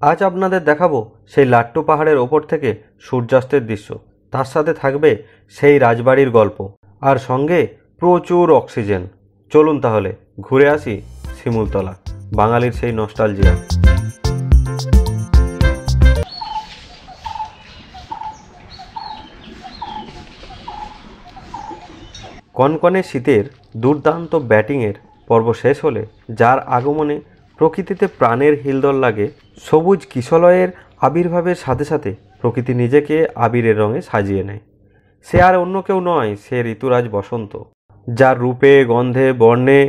আজ আপনাদের দেখাবো সেই লাট্টু পাহাড়ের ওপর থেকে সূর্যাস্তের দৃশ্য, তার সাথে থাকবে সেই রাজবাড়ির গল্প, আর সঙ্গে প্রচুর অক্সিজেন। চলুন তাহলে ঘুরে আসি শিমুলতলা, বাঙালির সেই নস্টালজিয়া। কনকনে শীতের দুর্দান্ত ব্যাটিংয়ের পর্ব শেষ হলে যার আগমনে প্রকৃতিতে প্রাণের হিলদোল লাগে, সবুজ কিশলয়ের আবির্ভাবের সাথে সাথে প্রকৃতি নিজেকে আবিরের রঙে সাজিয়ে নেয়। সে আর অন্য কেউ নয়, সে ঋতুরাজ বসন্ত, যার রূপে গন্ধে বর্ণে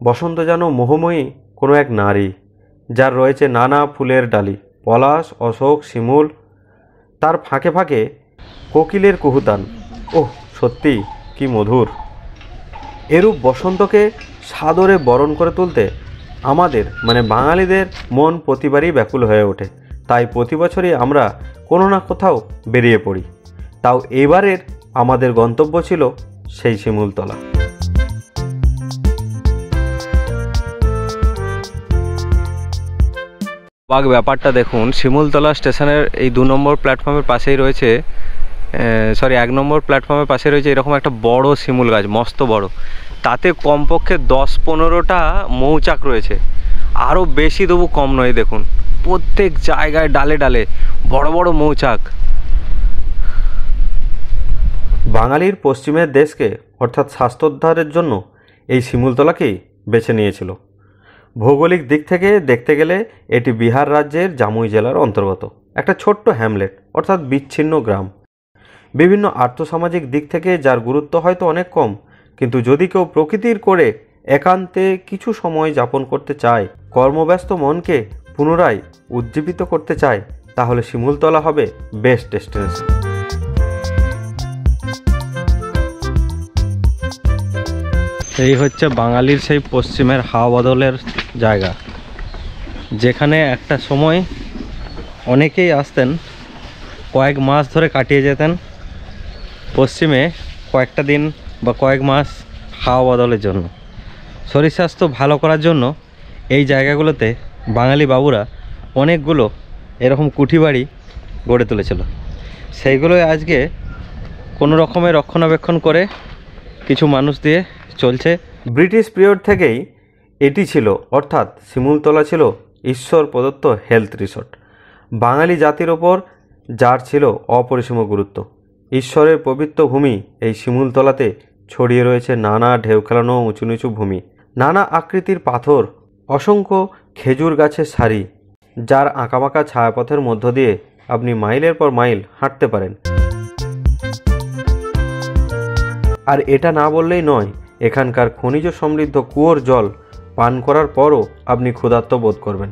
বসন্ত যেন মোহময়ী কোনো এক নারী, যার রয়েছে নানা ফুলের ডালি, পলাশ, অশোক, শিমুল, তার ফাঁকে ফাঁকে কোকিলের কুহুতান। ওহ, সত্যি কি মধুর! এরূপ বসন্তকে সাদরে বরণ করে তুলতে আমাদের বাঙালিদের মন প্রতিবারই ব্যাকুল হয়ে ওঠে। তাই প্রতি বছরই আমরা কোনো না কোথাও বেরিয়ে পড়ি। তাও এবারের আমাদের গন্তব্য ছিল সেই শিমুলতলা। বাক ব্যাপারটা দেখুন, শিমুলতলা স্টেশনের এই 2 নম্বর প্ল্যাটফর্মের পাশেই রয়েছে, 1 নম্বর প্ল্যাটফর্মের পাশে রয়েছে এরকম একটা বড় শিমুল গাছ, মস্ত বড়। তাতে কমপক্ষে 10-15টা মৌচাক রয়েছে, আরও বেশি তবু কম নয়। দেখুন, প্রত্যেক জায়গায় ডালে ডালে বড় বড় মৌচাক। বাঙালির পশ্চিমের দেশকে অর্থাৎ স্বাস্থ্যোদ্ধারের জন্য এই শিমুলতলাকেই বেছে নিয়েছিল। ভৌগোলিক দিক থেকে দেখতে গেলে এটি বিহার রাজ্যের জামুই জেলার অন্তর্গত একটা ছোট্ট হ্যামলেট অর্থাৎ বিচ্ছিন্ন গ্রাম। বিভিন্ন আর্থসামাজিক দিক থেকে যার গুরুত্ব হয়তো অনেক কম, কিন্তু যদি কেউ প্রকৃতির করে একান্তে কিছু সময় যাপন করতে চায়, কর্মব্যস্ত মনকে পুনরায় উজ্জীবিত করতে চায়, তাহলে শিমুলতলা হবে বেস্ট ডেস্টিনেশন। এই হচ্ছে বাঙালির সেই পশ্চিমের হাওয়া বদলের জায়গা, যেখানে একটা সময় অনেকেই আসতেন, কয়েক মাস ধরে কাটিয়ে যেতেন পশ্চিমে কয়েকটা দিন বা কয়েক মাস হাওয়া বদলের জন্য। শরীর স্বাস্থ্য ভালো করার জন্য এই জায়গাগুলোতে বাঙালি বাবুরা অনেকগুলো এরকম কুঠি বাড়ি গড়ে তুলেছিল। সেইগুলোই আজকে কোনো রকমের রক্ষণাবেক্ষণ করে কিছু মানুষ দিয়ে চলছে। ব্রিটিশ পিরিয়ড থেকেই এটি ছিল, অর্থাৎ শিমুলতলা ছিল ঈশ্বর প্রদত্ত হেলথ রিসোর্ট। বাঙালি জাতির ওপর যার ছিল অপরিসীম গুরুত্ব। ঈশ্বরের পবিত্র ভূমি এই শিমুলতলাতে ছড়িয়ে রয়েছে নানা ঢেউ খেলানো উঁচু নিচু ভূমি, নানা আকৃতির পাথর, অসংখ্য খেজুর গাছের সারি, যার আঁকাবাঁকা ছায়াপথের মধ্য দিয়ে আপনি মাইলের পর মাইল হাঁটতে পারেন। আর এটা না বললেই নয়, এখানকার খনিজ সমৃদ্ধ কুয়োর জল পান করার পরও আপনি ক্ষুধার্ত বোধ করবেন।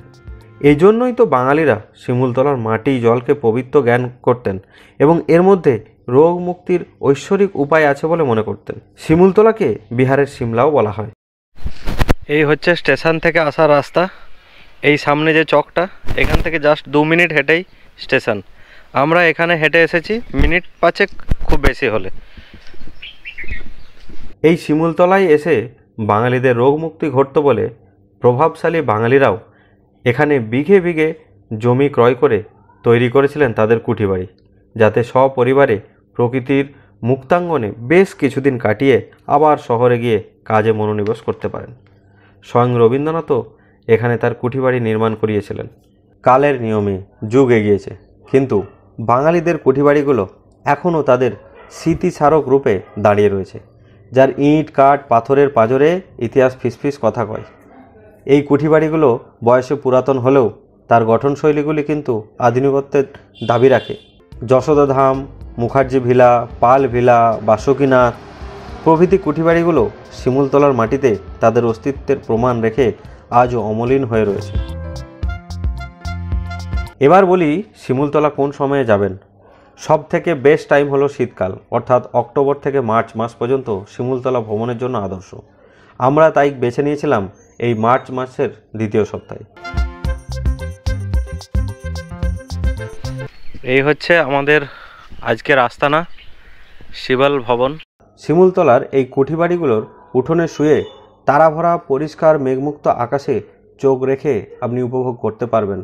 এই জন্যই তো বাঙালিরা শিমুলতলার মাটি জলকে পবিত্র জ্ঞান করতেন এবং এর মধ্যে রোগ মুক্তির ঐশ্বরিক উপায় আছে বলে মনে করতেন। শিমুলতলাকে বিহারের সিমলাও বলা হয়। এই হচ্ছে স্টেশন থেকে আসার রাস্তা। এই সামনে যে চকটা, এখান থেকে জাস্ট 2 মিনিট হেঁটেই স্টেশন। আমরা এখানে হেঁটে এসেছি মিনিট 5 খুব বেশি হলে। এই শিমুলতলায় এসে বাঙালিদের রোগ মুক্তি ঘটত বলে প্রভাবশালী বাঙালিরাও এখানে বিঘে বিঘে জমি ক্রয় করে তৈরি করেছিলেন তাদের কুঠিবাড়ি, যাতে সপরিবারে প্রকৃতির মুক্তাঙ্গনে বেশ কিছুদিন কাটিয়ে আবার শহরে গিয়ে কাজে মনোনিবেশ করতে পারেন। স্বয়ং রবীন্দ্রনাথও এখানে তার কুঠিবাড়ি নির্মাণ করিয়েছিলেন। কালের নিয়মে যুগ এগিয়েছে, কিন্তু বাঙালিদের কুঠিবাড়িগুলো এখনও তাদের স্মৃতিস্মারক রূপে দাঁড়িয়ে রয়েছে, যার ইট কাঠ পাথরের পাঁজরে ইতিহাস ফিসফিস কথা কয়। এই কুঠিবাড়িগুলো বয়সে পুরাতন হলেও তার গঠনশৈলীগুলি কিন্তু আধুনিকত্বের দাবি রাখে। যশোদাধাম, মুখার্জি ভিলা, পাল ভিলা, বাসুকীনাথ প্রভৃতি কুঠিবাড়িগুলো শিমুলতলার মাটিতে তাদের অস্তিত্বের প্রমাণ রেখে আজও অমলিন হয়ে রয়েছে। এবার বলি শিমুলতলা কোন সময়ে যাবেন। সব থেকে বেস্ট টাইম হলো শীতকাল, অর্থাৎ অক্টোবর থেকে মার্চ মাস পর্যন্ত শিমুলতলা ভ্রমণের জন্য আদর্শ। আমরা তাই বেছে নিয়েছিলাম এই মার্চ মাসের দ্বিতীয় সপ্তাহে। এই হচ্ছে আমাদের আজকের আস্তানা, শিবাল ভবন। শিমুলতলার এই কুঠিবাড়িগুলোর উঠোনে শুয়ে তারা ভরা পরিষ্কার মেঘমুক্ত আকাশে চোখ রেখে আপনি উপভোগ করতে পারবেন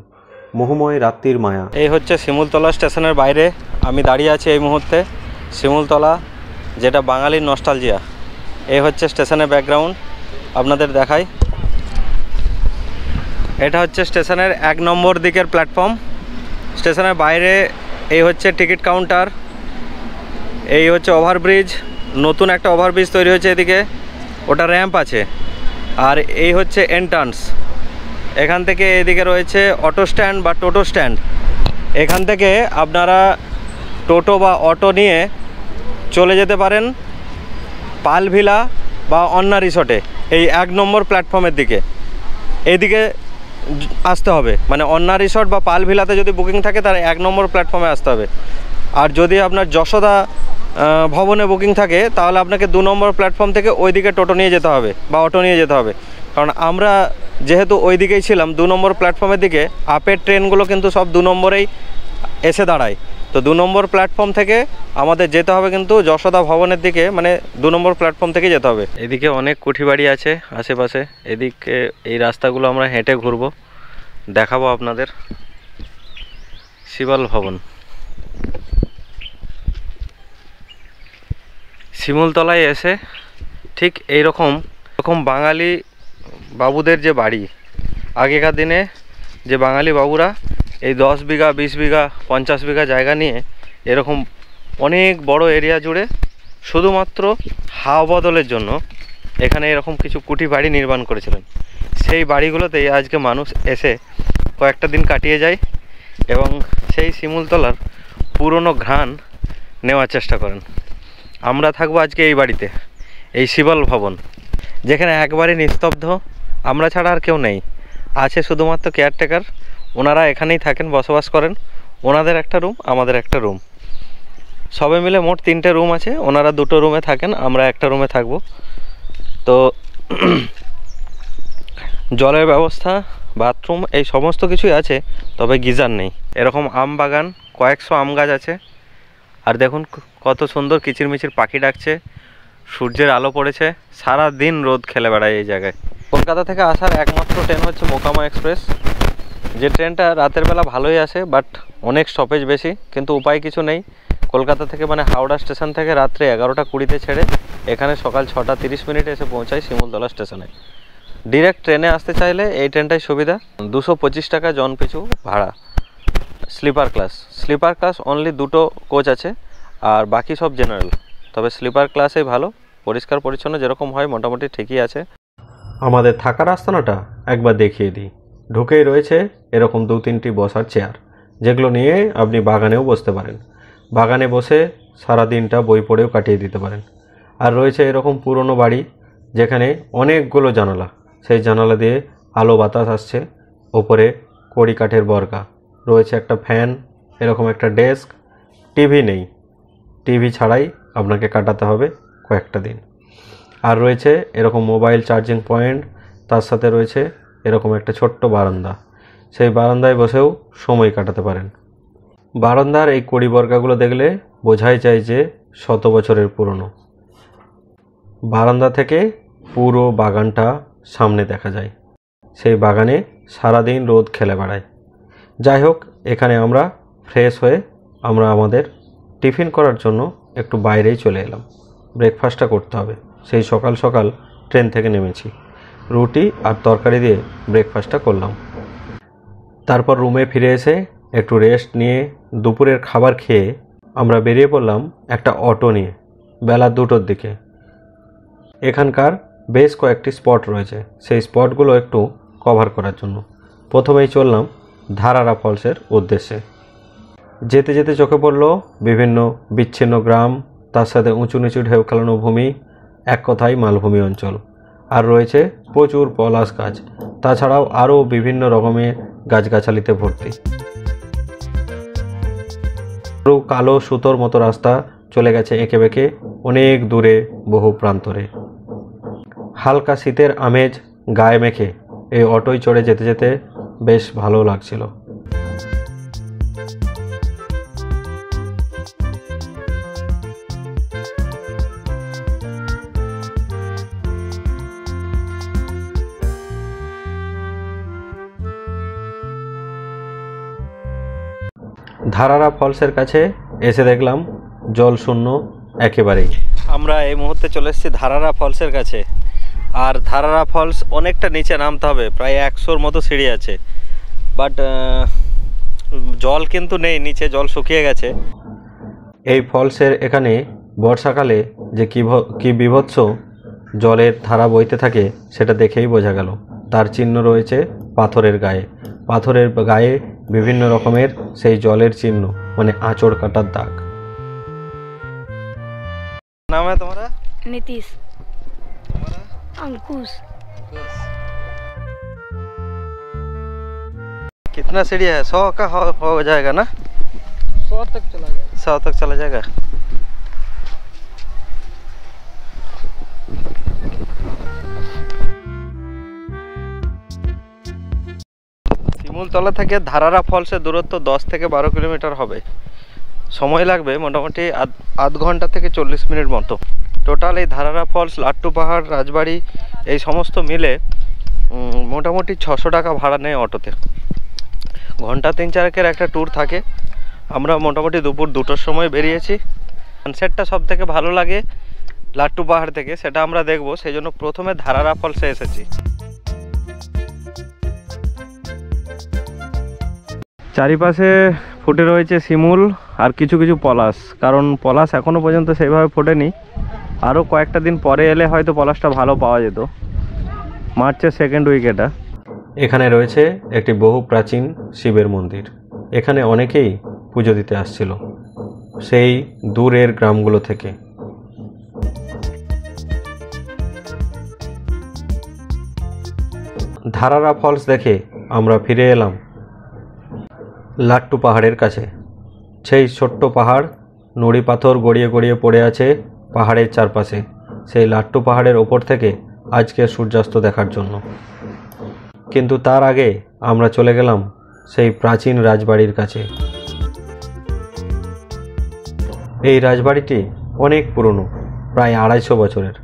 মোহময় রাত্রির মায়া। এই হচ্ছে শিমুলতলা স্টেশনের বাইরে আমি দাঁড়িয়ে আছি এই মুহূর্তে। শিমুলতলা, যেটা বাঙালির নস্টালজিয়া। এই হচ্ছে স্টেশনের ব্যাকগ্রাউন্ড, আপনাদের দেখাই। এটা হচ্ছে স্টেশনের 1 নম্বর দিকের প্ল্যাটফর্ম। স্টেশনের বাইরে এই হচ্ছে টিকিট কাউন্টার, এই হচ্ছে ওভারব্রিজ, নতুন একটা ওভারব্রিজ তৈরি হয়েছে এদিকে, ওটা র্যাম্প আছে। আর এই হচ্ছে এন্ট্রান্স। এখান থেকে এদিকে রয়েছে অটো স্ট্যান্ড বা টোটো স্ট্যান্ড। এখান থেকে আপনারা টোটো বা অটো নিয়ে চলে যেতে পারেন পালভিলা বা অন্না রিসর্টে, এই 1 নম্বর প্ল্যাটফর্মের দিকে। এইদিকে আসতে হবে, মানে অন্না রিসর্ট বা পালভিলাতে যদি বুকিং থাকে তার 1 নম্বর প্ল্যাটফর্মে আসতে হবে। আর যদি আপনার যশোদা ভবনে বুকিং থাকে তাহলে আপনাকে 2 নম্বর প্ল্যাটফর্ম থেকে ওইদিকে টোটো নিয়ে যেতে হবে বা অটো নিয়ে যেতে হবে। কারণ আমরা যেহেতু ওই দিকেই ছিলাম 2 নম্বর প্ল্যাটফর্মের দিকে, আপের ট্রেনগুলো কিন্তু সব 2 নম্বরেই এসে দাঁড়ায়। তো 2 নম্বর প্ল্যাটফর্ম থেকে আমাদের যেতে হবে কিন্তু যশোদা ভবনের দিকে, মানে 2 নম্বর প্ল্যাটফর্ম থেকে যেতে হবে। এদিকে অনেক কুঠি বাড়ি আছে আশেপাশে। এদিকে এই রাস্তাগুলো আমরা হেঁটে ঘুরবো, দেখাবো আপনাদের। শিবল ভবন শিমুলতলায় এসে ঠিক এইরকম বাঙালি বাবুদের যে বাড়ি, আগেকার দিনে যে বাঙালি বাবুরা এই 10 বিঘা 20 বিঘা 50 বিঘা জায়গা নিয়ে এরকম অনেক বড় এরিয়া জুড়ে শুধুমাত্র হাওয়া বদলের জন্য এখানে এরকম কিছু কুটি বাড়ি নির্মাণ করেছিলেন। সেই বাড়িগুলোতেই আজকে মানুষ এসে কয়েকটা দিন কাটিয়ে যায় এবং সেই শিমুলতলার পুরনো ঘ্রাণ নেওয়ার চেষ্টা করেন। আমরা থাকবো আজকে এই বাড়িতে, এই শিবল ভবন, যেখানে একবারে নিস্তব্ধ, আমরা ছাড়া আর কেউ নেই। আছে শুধুমাত্র কেয়ারটেকার, ওনারা এখানেই থাকেন, বসবাস করেন। ওনাদের একটা রুম, আমাদের একটা রুম, সবে মিলে মোট 3টে রুম আছে। ওনারা 2টো রুমে থাকেন, আমরা একটা রুমে থাকবো। তো জলের ব্যবস্থা, বাথরুম, এই সমস্ত কিছুই আছে, তবে গিজার নেই। এরকম আম বাগান, কয়েকশো আম গাছ আছে। আর দেখুন কত সুন্দর কিচিরমিচির পাখি ডাকছে, সূর্যের আলো পড়েছে, সারা দিন রোদ খেলে বেড়ায় এই জায়গায়। কলকাতা থেকে আসার একমাত্র ট্রেন হচ্ছে মোকামা এক্সপ্রেস, যে ট্রেনটা রাতের বেলা ভালোই আসে, বাট অনেক স্টপেজ বেশি। কিন্তু উপায় কিছু নেই, কলকাতা থেকে মানে হাওড়া স্টেশন থেকে রাত্রে 11টা 20-তে ছেড়ে এখানে সকাল 6টা 30 মিনিটে এসে পৌঁছায় শিমুলতলা স্টেশনে। ডিরেক্ট ট্রেনে আসতে চাইলে এই ট্রেনটাই সুবিধা। 225 টাকা জন পিছু ভাড়া। স্লিপার ক্লাস অনলি 2টো কোচ আছে, আর বাকি সব জেনারেল। তবে স্লিপার ক্লাসেই ভালো, পরিষ্কার পরিচ্ছন্ন যেরকম হয় মোটামুটি ঠিকই আছে। আমাদের থাকার আস্তানাটা একবার দেখিয়ে দিই। ঢুকেই রয়েছে এরকম 2-3টি বসার চেয়ার, যেগুলো নিয়ে আপনি বাগানেও বসতে পারেন। বাগানে বসে সারা দিনটা বই পড়েও কাটিয়ে দিতে পারেন। আর রয়েছে এরকম পুরনো বাড়ি, যেখানে অনেকগুলো জানালা, সেই জানালা দিয়ে আলো বাতাস আসছে। ওপরে কড়ি কাঠের বর্গা, রয়েছে একটা ফ্যান, এরকম একটা ডেস্ক। টিভি নেই, টিভি ছাড়াই আপনাকে কাটাতে হবে কয়েকটা দিন। আর রয়েছে এরকম মোবাইল চার্জিং পয়েন্ট, তার সাথে রয়েছে এরকম একটা ছোট্ট বারান্দা, সেই বারান্দায় বসেও সময় কাটাতে পারেন। বারান্দার এই কড়ি বর্গাগুলো দেখলে বোঝাই যায় যে 100 বছরের পুরনো। বারান্দা থেকে পুরো বাগানটা সামনে দেখা যায়, সেই বাগানে সারাদিন রোদ খেলে বেড়ায়। যাই হোক, এখানে আমরা ফ্রেশ হয়ে আমরা আমাদের টিফিন করার জন্য একটু বাইরেই চলে এলাম। ব্রেকফাস্টটা করতে হবে, সেই সকাল সকাল ট্রেন থেকে নেমেছি। রুটি আর তরকারি দিয়ে ব্রেকফাস্টটা করলাম। তারপর রুমে ফিরে এসে একটু রেস্ট নিয়ে দুপুরের খাবার খেয়ে আমরা বেরিয়ে পড়লাম একটা অটো নিয়ে বেলা 2টোর দিকে। এখানকার বেশ কয়েকটি স্পট রয়েছে, সেই স্পটগুলো একটু কভার করার জন্য প্রথমেই চললাম ধারারা ফলসের উদ্দেশ্যে। যেতে যেতে চোখে পড়ল বিভিন্ন বিচ্ছিন্ন গ্রাম, তার সাথে উঁচু নিচু ঢেউ খেলানো ভূমি, এক কথায় মালভূমি অঞ্চল। আর রয়েছে প্রচুর পলাশ গাছ, তাছাড়াও আরও বিভিন্ন রকমের গাছগাছালিতে ভর্তি। পুরো কালো সুতোর মতো রাস্তা চলে গেছে এঁকে বেঁকে অনেক দূরে বহু প্রান্তরে। হালকা শীতের আমেজ গায়ে মেখে এই অটোয় চড়ে যেতে যেতে বেশ ভালো লাগছিল। ধারারা ফলসের কাছে এসে দেখলাম জল শূন্য একেবারেই। আমরা এই মুহূর্তে চলে এসেছি ধারারা ফলসের কাছে। আর ধারারা ফলস অনেকটা নিচে নামতে হবে, প্রায় 100-র মতো সিঁড়ি আছে, বাট জল কিন্তু নেই, নিচে জল শুকিয়ে গেছে। এই ফলসের এখানে বর্ষাকালে যে কি বিভৎস জলের ধারা বইতে থাকে সেটা দেখেই বোঝা গেল। তার চিহ্ন রয়েছে পাথরের গায়ে, পাথরের গায়ে বিভিন্ন রকমের সেই জলের চিহ্ন, মানে আঁচড় কাটার দাগ। नाम है तुम्हारा? नीतीश। तुम्हारा? अंकुश। कितना सीढ़ी है? 100 का हो जाएगा ना? 100 तक चला जाएगा। 100 तक चला जाएगा। শিমুলতলা থেকে ধারারা ফলসের দূরত্ব 10 থেকে 12 কিলোমিটার হবে। সময় লাগবে মোটামুটি আধ ঘন্টা থেকে 40 মিনিট মতো। টোটাল এই ধারারা ফলস, লাট্টু পাহাড়, রাজবাড়ি এই সমস্ত মিলে মোটামুটি 600 টাকা ভাড়া নেয় অটোতে। ঘন্টা 3-4 একটা ট্যুর থাকে। আমরা মোটামুটি দুপুর 2টোর সময় বেরিয়েছি। সানসেটটা সব থেকে ভালো লাগে লাট্টু পাহাড় থেকে, সেটা আমরা দেখব, সেই জন্য প্রথমে ধারারা ফলসে এসেছি। চারিপাশে ফুটে রয়েছে শিমুল আর কিছু কিছু পলাশ, কারণ পলাশ এখনও পর্যন্ত সেইভাবে ফোটেনি। আরও কয়েকটা দিন পরে এলে হয়তো পলাশটা ভালো পাওয়া যেত। মার্চের 2nd উইক এটা। এখানে রয়েছে একটি বহু প্রাচীন শিবের মন্দির। এখানে অনেকেই পুজো দিতে আসছিল সেই দূরের গ্রামগুলো থেকে। ধারারা ফলস দেখে আমরা ফিরে এলাম লাট্টু পাহাড়ের কাছে। সেই ছোট্ট পাহাড়, নুড়ি পাথর গড়িয়ে গড়িয়ে পড়ে আছে পাহাড়ের চারপাশে। সেই লাট্টু পাহাড়ের ওপর থেকে আজকের সূর্যাস্ত দেখার জন্য। কিন্তু তার আগে আমরা চলে গেলাম সেই প্রাচীন রাজবাড়ির কাছে। এই রাজবাড়িটি অনেক পুরনো, প্রায় 250 বছরের।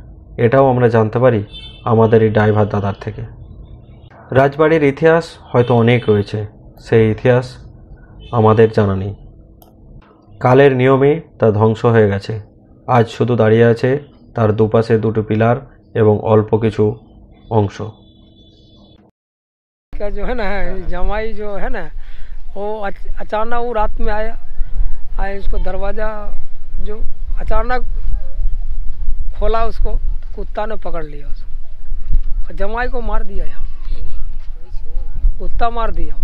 এটাও আমরা জানতে পারি আমাদের এই ড্রাইভার দাদার থেকে। রাজবাড়ির ইতিহাস হয়তো অনেক রয়েছে, সেই ইতিহাস আমাদের জানা নেই। কালের নিয়মে তা ধ্বংস হয়ে গেছে। আজ শুধু দাঁড়িয়ে আছে তার দুপাশে 2টো পিলার এবং অল্প কিছু অংশ। का जो है ना, जमाई जो है ना, वो अचानक वो रात में आया उसको दरवाज़ा जो अचानक खोला, उसको कुत्ता ने पकड़ लिया उसको और जमाई को मार दिया। यहाँ कुत्ता मार दिया,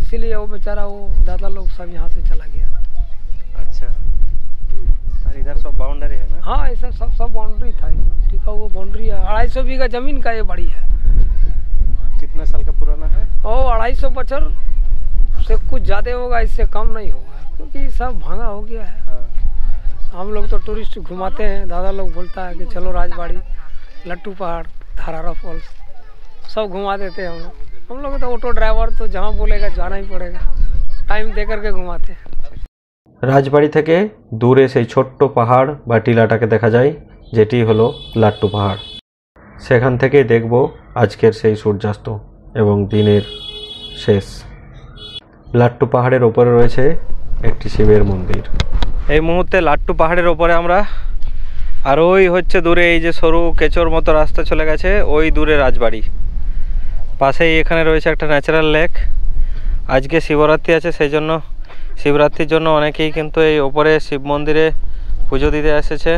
इसीलिए वो बेचारा, वो दादा लोग सब यहाँ से चला गया। अच्छा, और इधर सब बाउंड्री है ना? हाँ, ऐसा सब बाउंड्री था। ठीक है, वो बाउंड्री है। 250 बीघा जमीन का ये बड़ी है। कितने साल का पुराना है? और 250 बच्चर से कुछ ज़्यादा होगा, इससे कम नहीं होगा, क्योंकि सब भांगा हो गया है। हाँ। हम लोग तो टूरिस्ट घुमाते हैं, दादा लोग बोलता है कि चलो राजबाड़ी, लट्टू पहाड़, धारारा फॉल्स सब घुमा देते हैं हम लोग तो ऑटो ड्राइवर, तो जहाँ बोलेगा जाना ही पड़ेगा, टाइम दे करके घुमाते हैं। রাজবাড়ি থেকে দূরে সেই ছোট্ট পাহাড় বা টিলাটাকে দেখা যায়, যেটি হলো লাট্টু পাহাড়। সেখান থেকেই দেখব আজকের সেই সূর্যাস্ত এবং দিনের শেষ। লাট্টু পাহাড়ের ওপরে রয়েছে একটি শিবের মন্দির। এই মুহূর্তে লাট্টু পাহাড়ের ওপরে আমরা, আর ওই হচ্ছে দূরে এই যে সরু কেচোর মতো রাস্তা চলে গেছে, ওই দূরে রাজবাড়ি। পাশেই এখানে রয়েছে একটা ন্যাচারাল লেক। আজকে শিবরাত্রি আছে, সেই জন্য শিবরাত্রির জন্য অনেকেই কিন্তু এই ওপরে শিব মন্দিরে পুজো দিতে এসেছে।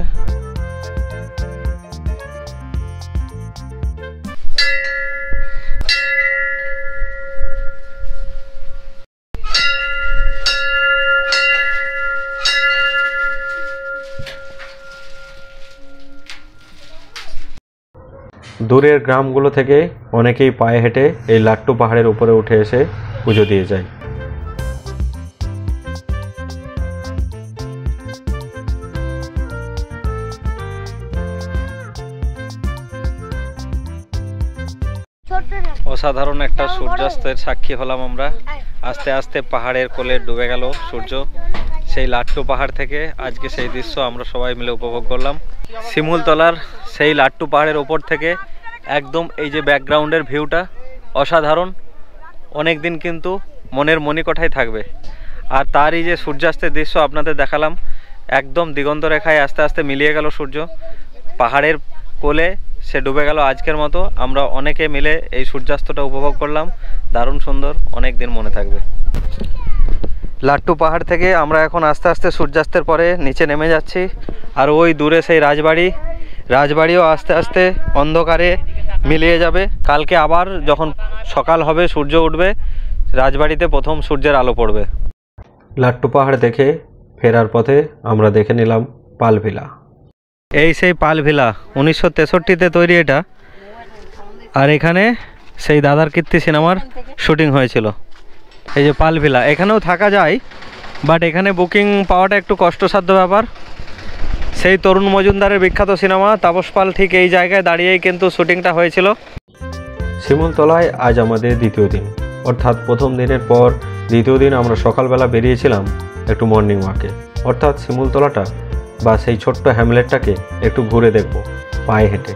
দূরের গ্রামগুলো থেকে অনেকেই পায়ে হেঁটে এই লাট্টু পাহাড়ের উপরে উঠে এসে পুজো দিয়ে যায়। অসাধারণ একটা সূর্যাস্তের সাক্ষী হলাম আমরা। আস্তে আস্তে পাহাড়ের কোলে ডুবে গেল সূর্য। সেই লাট্টু পাহাড় থেকে আজকে সেই দৃশ্য আমরা সবাই মিলে উপভোগ করলাম। শিমুলতলার সেই লাট্টু পাহাড়ের ওপর থেকে একদম এই যে ব্যাকগ্রাউন্ডের ভিউটা অসাধারণ। অনেক দিন কিন্তু মনের মণিকোঠায় থাকবে। আর তারই যে সূর্যাস্তের দৃশ্য আপনাদের দেখালাম, একদম দিগন্ত রেখায় আস্তে আস্তে মিলিয়ে গেল সূর্য, পাহাড়ের কোলে সে ডুবে গেল আজকের মতো। আমরা অনেকে মিলে এই সূর্যাস্তটা উপভোগ করলাম, দারুণ সুন্দর, অনেক দিন মনে থাকবে। লাট্টু পাহাড় থেকে আমরা এখন আস্তে আস্তে সূর্যাস্তের পরে নিচে নেমে যাচ্ছি। আর ওই দূরে সেই রাজবাড়িও আস্তে আস্তে অন্ধকারে মিলিয়ে যাবে। কালকে আবার যখন সকাল হবে, সূর্য উঠবে, রাজবাড়িতে প্রথম সূর্যের আলো পড়বে। লাট্টু পাহাড় দেখে ফেরার পথে আমরা দেখে নিলাম পাল ভিলা। এই সেই পাল ভিলা, 1963-তে তৈরি এটা। আর এখানে সেই দাদার কীর্তি সিনেমার শুটিং হয়েছিল। এই যে পাল ভিলা, এখানেও থাকা যায়, বাট এখানে বুকিং পাওয়াটা একটু কষ্টসাধ্য ব্যাপার। সেই তরুণ মজুমদারের বিখ্যাত সিনেমা তাপস পাল ঠিক এই জায়গায় দাঁড়িয়েই কিন্তু শুটিংটা হয়েছিল। শিমুলতলায় আজ আমাদের দ্বিতীয় দিন, অর্থাৎ প্রথম দিনের পর দ্বিতীয় দিন আমরা সকালবেলা বেরিয়েছিলাম একটু মর্নিং ওয়াকে, অর্থাৎ শিমুলতলাটা বা সেই ছোট্ট হ্যামলেটটাকে একটু ঘুরে দেখব পায়ে হেঁটে।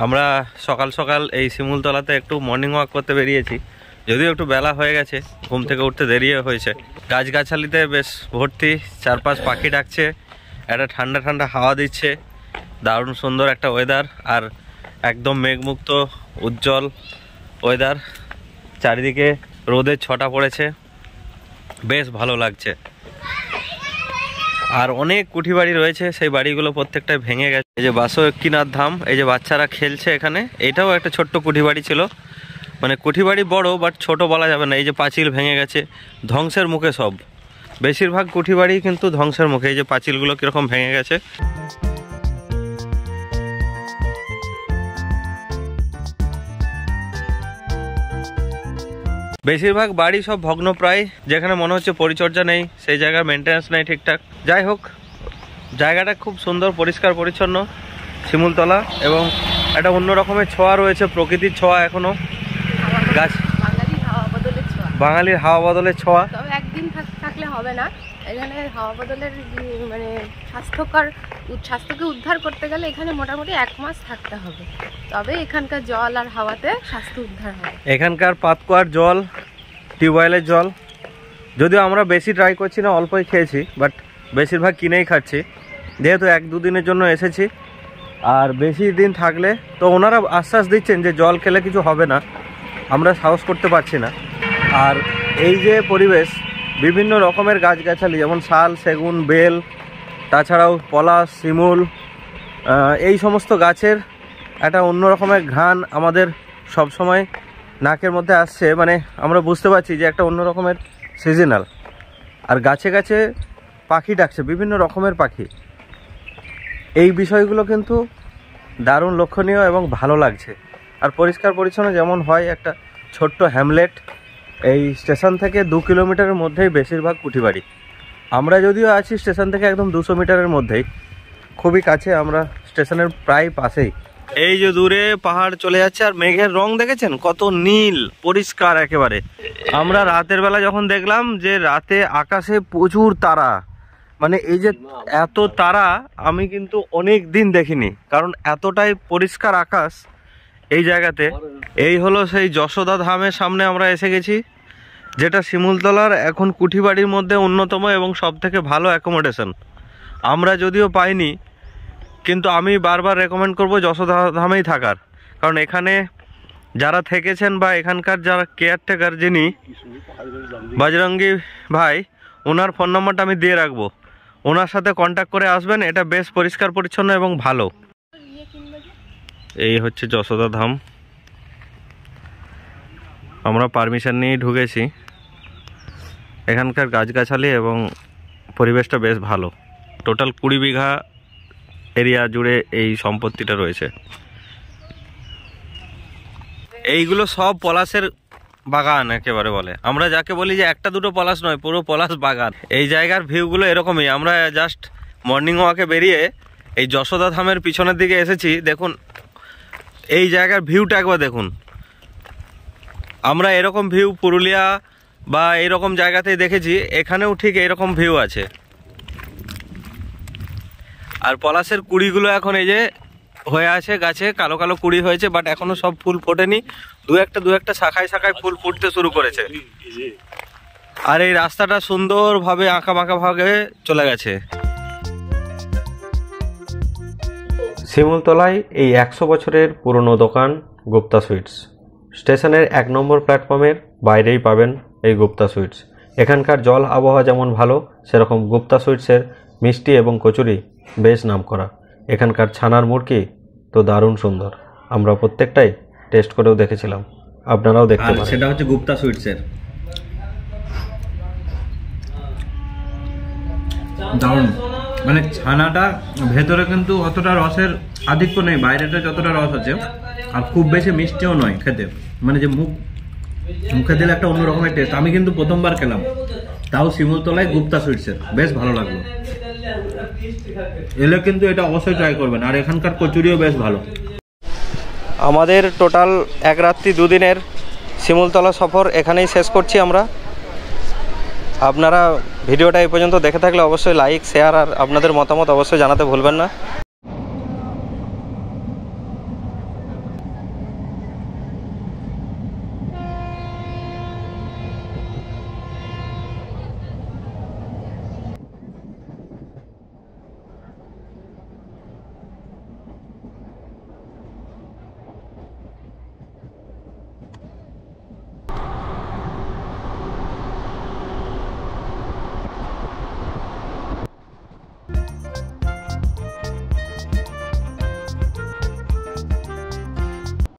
আমরা সকাল সকাল এই শিমুলতলাতে একটু মর্নিং ওয়াক করতে বেরিয়েছি, যদিও একটু বেলা হয়ে গেছে, ঘুম থেকে উঠতে দেরিও হয়েছে। গাছগাছালিতে বেশ ভর্তি, চারপাশ পাখি ডাকছে, একটা ঠান্ডা ঠান্ডা হাওয়া দিচ্ছে, দারুণ সুন্দর একটা ওয়েদার। আর একদম মেঘমুক্ত উজ্জ্বল ওয়েদার, চারিদিকে রোদের ছটা পড়েছে, বেশ ভালো লাগছে। আর অনেক কুঠি বাড়ি রয়েছে, সেই বাড়িগুলো প্রত্যেকটাই ভেঙে গেছে। এই যে বাসুকীনাথ ধাম, এই যে বাচ্চারা খেলছে এখানে, এটাও একটা ছোট্ট কুঠি বাড়ি ছিল। মানে কুঠি বাড়ি বড়, বাট ছোট বলা যাবে না। এই যে পাঁচিল ভেঙে গেছে, ধ্বংসের মুখে সব, বেশিরভাগ কুঠি বাড়ি কিন্তু ধ্বংসের মুখে। এই যে পাঁচিলগুলো কীরকম ভেঙে গেছে। বেশিরভাগ বাড়ি সব ভগ্নপ্রায়, যেখানে মনে হচ্ছে পরিচর্যা নেই, সেই জায়গার মেনটেন্যান্স নেই ঠিকঠাক। যাই হোক, জায়গাটা খুব সুন্দর, পরিষ্কার পরিচ্ছন্ন শিমুলতলা, এবং একটা অন্য রকমের ছোঁয়া রয়েছে, প্রকৃতির ছোঁয়া এখনো। গাছ, বাঙালির হাওয়া বদলের ছোঁয়া। তবে একদিন থাকলে হবে না, এখানে হাওয়া বদলের মানে স্বাস্থ্যকে উদ্ধার করতে গেলে এখানে মোটামুটি 1 মাস থাকতে হবে, তবে এখানকার জল আর হাওয়াতে স্বাস্থ্য উদ্ধার হয়। এখানকার পাতকুয়ার জল, টিউবওয়েলের জল, যদিও আমরা বেশি ট্রাই করছি না, অল্পই খেয়েছি, বাট বেশিরভাগ কিনেই খাচ্ছি, যেহেতু 1-2 দিনের জন্য এসেছি। আর বেশি দিন থাকলে তো ওনারা আশ্বাস দিচ্ছেন যে জল খেলে কিছু হবে না, আমরা সাহস করতে পারছি না। আর এই যে পরিবেশ, বিভিন্ন রকমের গাছগাছালি, যেমন শাল, সেগুন, বেল, তাছাড়াও পলাশ, শিমুল, এই সমস্ত গাছের একটা অন্য রকমের ঘ্রাণ আমাদের সব সময় নাকের মধ্যে আসছে। মানে আমরা বুঝতে পারছি যে একটা অন্য রকমের সিজনাল। আর গাছে গাছে পাখি ডাকছে, বিভিন্ন রকমের পাখি। এই বিষয়গুলো কিন্তু দারুণ লক্ষণীয় এবং ভালো লাগছে। আর পরিষ্কার পরিচ্ছন্ন যেমন হয়, একটা ছোট্ট হ্যামলেট, এই স্টেশন থেকে 2 কিলোমিটারের মধ্যেই বেশিরভাগ কুঠিবাড়ি। আমরা যদিও আছি স্টেশন থেকে একদম 200 মিটারের মধ্যেই, খুবই কাছে, আমরা স্টেশনের প্রায় পাশেই। এই যে দূরে পাহাড় চলে যাচ্ছে, আর মেঘের রং দেখেছেন কত নীল, পরিষ্কার একেবারে। আমরা রাতের বেলা যখন দেখলাম যে রাতে আকাশে প্রচুর তারা, মানে এই যে এত তারা আমি কিন্তু অনেক দিন দেখিনি, কারণ এতটাই পরিষ্কার আকাশ এই জায়গাতে। এই হলো সেই যশোদা ধামের সামনে আমরা এসে গেছি, যেটা শিমুলতলার এখন কুঠিবাড়ির মধ্যে অন্যতম এবং সব থেকে ভালো অ্যাকোমোডেশন। আমরা যদিও পাইনি, কিন্তু আমি বারবার রেকমেন্ড করব যশোদা ধামেই থাকার, কারণ এখানে যারা থেকেছেন বা এখানকার যারা কেয়ারটেকার যিনি বজরঙ্গি ভাই, ওনার ফোন নম্বরটা আমি দিয়ে রাখবো, ওনার সাথে কন্ট্যাক্ট করে আসবেন। এটা বেশ পরিষ্কার পরিচ্ছন্ন এবং ভালো। এই হচ্ছে যশোদা ধাম, আমরা পারমিশন নিয়ে ঢুকেছি। এখানকার গাছগাছালি এবং পরিবেশটা বেশ ভালো। টোটাল 20 বিঘা এরিয়া জুড়ে এই সম্পত্তিটা রয়েছে। এইগুলো সব পলাশের বাগান একেবারে বলে, আমরা যাকে বলি যে 1-2 পলাশ নয়, পুরো পলাশ বাগান। এই জায়গার ভিউগুলো এরকমই। আমরা জাস্ট মর্নিং ওয়াকে বেরিয়ে এই যশোদা ধামের পিছনের দিকে এসেছি। দেখুন এই জায়গার ভিউটা একবার দেখুন। আমরা এরকম ভিউ পুরুলিয়া বা এইরকম জায়গাতেই দেখেছি, এখানেও ঠিক এরকম ভিউ আছে। আর পলাশের কুড়িগুলো এখন এই যে হয়ে আছে গাছে, কালো কালো কুড়ি হয়েছে, বাট এখনো সব ফুল ফোটেনি। দু একটা শাখায় শাখায় ফুল ফুটতে শুরু করেছে। আর এই রাস্তাটা সুন্দরভাবে আঁকা বাঁকা ভাবে চলে গেছে। শিমুলতলায় এই 100 বছরের পুরনো দোকান গুপ্তা সুইটস। স্টেশনের 1 নম্বর প্ল্যাটফর্মের বাইরেই পাবেন এই গুপ্তা সুইটস। এখানকার জল আবহাওয়া যেমন ভালো, সেরকম গুপ্তা সুইটসের মিষ্টি এবং কচুরি বেশ নামকরা। এখানকার ছানার মুড়কি তো দারুণ সুন্দর, আমরা প্রত্যেকটাই টেস্ট করেও দেখেছিলাম, আপনারাও দেখতে পারেন। সেটা হচ্ছে গুপ্তা সুইটসের। দারুণ, মানে ছানাটা ভেতরে কিন্তু অতটা রসের আধিক্য নেই, বাইরেটা যতটা রস আছে, আর খুব বেশি মিষ্টিও নয় খেতে, মানে যে মুখে দিলে একটা অন্য রকমের টেস্ট। আমি কিন্তু প্রথমবার খেলাম, তাও শিমুলতলায় গুপ্তা সুইটসের, বেশ ভালো লাগলো। এলে কিন্তু এটা অবশ্যই ট্রাই করবেন, আর এখানকার কচুরিও বেশ ভালো। আমাদের টোটাল 1 রাত্রি 2 দিনের শিমুলতলা সফর এখানেই শেষ করছি আমরা। আপনারা ভিডিওটা এই পর্যন্ত দেখে থাকলে অবশ্যই লাইক, শেয়ার আর আপনাদের মতামত অবশ্যই জানাতে ভুলবেন না।